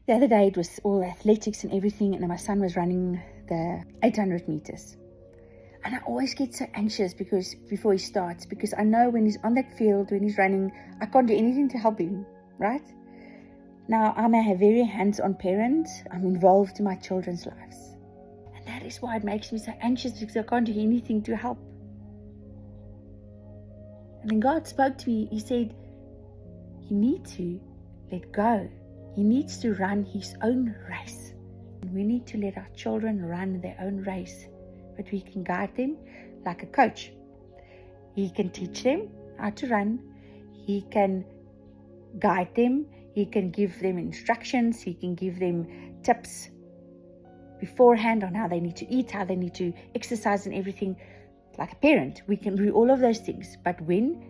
The other day it was all athletics and everything, and my son was running the 800 meters. And I always get so anxious before he starts, because I know when he's on that field, when he's running, I can't do anything to help him, right? Now, I'm a very hands-on parent. I'm involved in my children's lives. And that is why it makes me so anxious, because I can't do anything to help. And then God spoke to me. He said, you need to let go. He needs to run his own race. And we need to let our children run their own race. But we can guide them like a coach. He can teach them how to run. He can guide them. He can give them instructions. He can give them tips beforehand on how they need to eat, how they need to exercise and everything. Like a parent, we can do all of those things. But when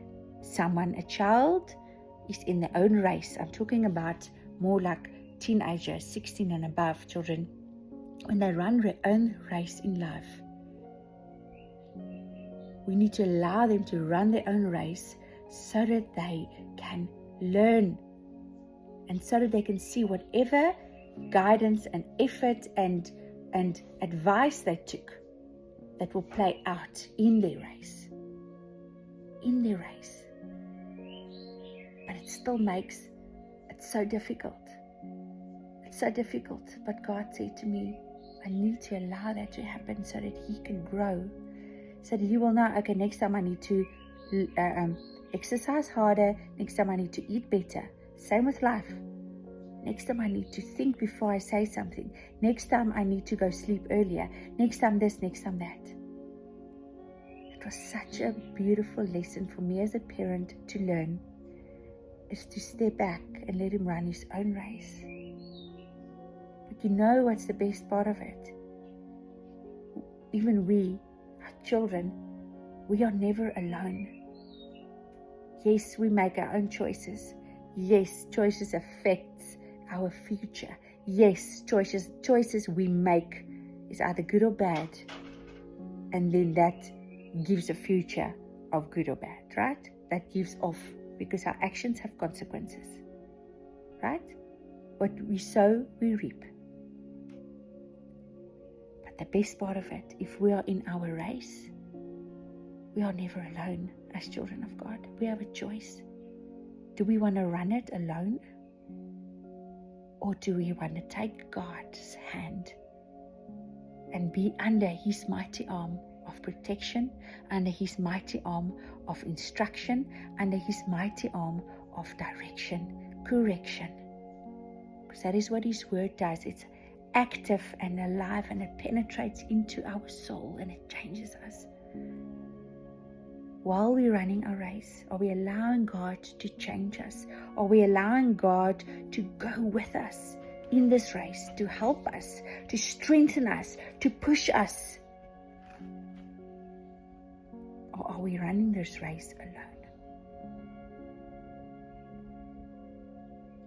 a child is in their own race, I'm talking about more like teenagers, 16 and above children, when they run their own race in life, we need to allow them to run their own race so that they can learn and so that they can see whatever guidance and effort and advice they took, that will play out in their race. In their race. But it still makes it so difficult. It's so difficult. But God said to me, I need to allow that to happen so that he can grow. So that he will know, okay, next time I need to exercise harder. Next time I need to eat better. Same with life. Next time I need to think before I say something. Next time I need to go sleep earlier. Next time this, next time that. It was such a beautiful lesson for me as a parent to learn, is to step back and let him run his own race. But you know what's the best part of it? Even we, our children, we are never alone. Yes, we make our own choices. Yes, choices affects our future. Yes, choices we make is either good or bad. And then that gives a future of good or bad, right? That gives off, because our actions have consequences, right? What we sow, we reap. But the best part of it, if we are in our race, we are never alone as children of God. We have a choice. Do we want to run it alone? Or do we want to take God's hand and be under his mighty arm of protection, under his mighty arm of instruction, under his mighty arm of direction, correction? Because that is what his word does. It's active and alive, and it penetrates into our soul and it changes us. While we're running our race, are we allowing God to change us? Are we allowing God to go with us in this race, to help us, to strengthen us, to push us? Or are we running this race alone?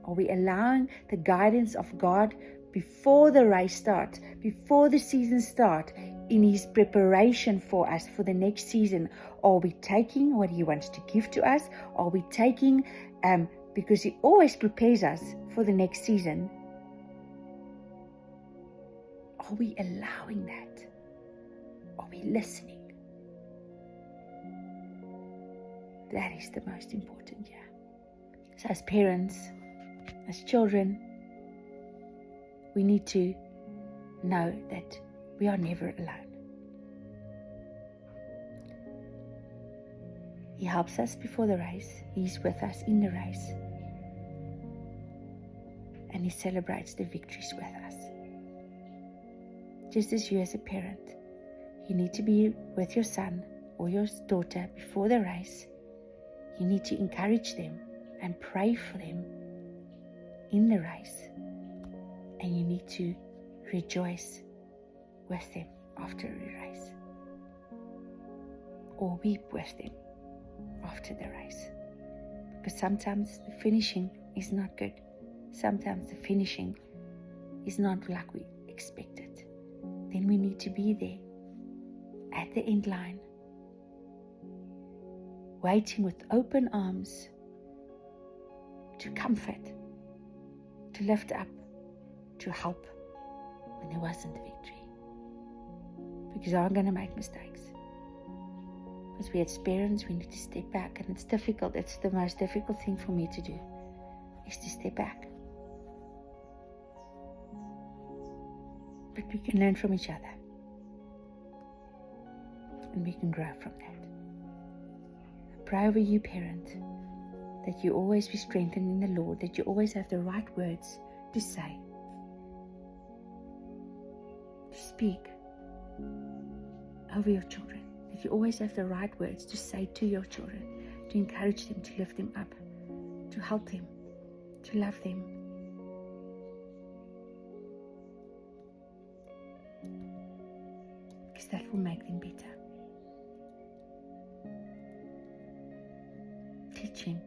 Are we allowing the guidance of God before the race starts, before the season starts, in his preparation for us for the next season? Are we taking what he wants to give to us? Are we taking, because he always prepares us for the next season? Are we allowing that? Are we listening? That is the most important, yeah. So as parents, as children, we need to know that we are never alone. He helps us before the race. He's with us in the race. And he celebrates the victories with us. Just as you as a parent, you need to be with your son or your daughter before the race. You need to encourage them and pray for them in the race. And you need to rejoice with them after the race. Or weep with them after the race. Because sometimes the finishing is not good. Sometimes the finishing is not like we expected. Then we need to be there at the end line, waiting with open arms to comfort, to lift up, to help when there wasn't victory. Because I'm going to make mistakes. Because we as parents, we need to step back, and it's difficult. It's the most difficult thing for me to do, is to step back. But we can learn from each other, and we can grow from that. I pray over you, parent, that you always be strengthened in the Lord, that you always have the right words to say, to speak over your children, that you always have the right words to say to your children, to encourage them, to lift them up, to help them, to love them. Because that will make them better. Teach him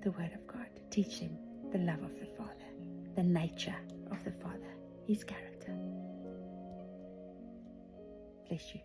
the Word of God. Teach him the love of the Father, the nature of the Father, his character. Bless you.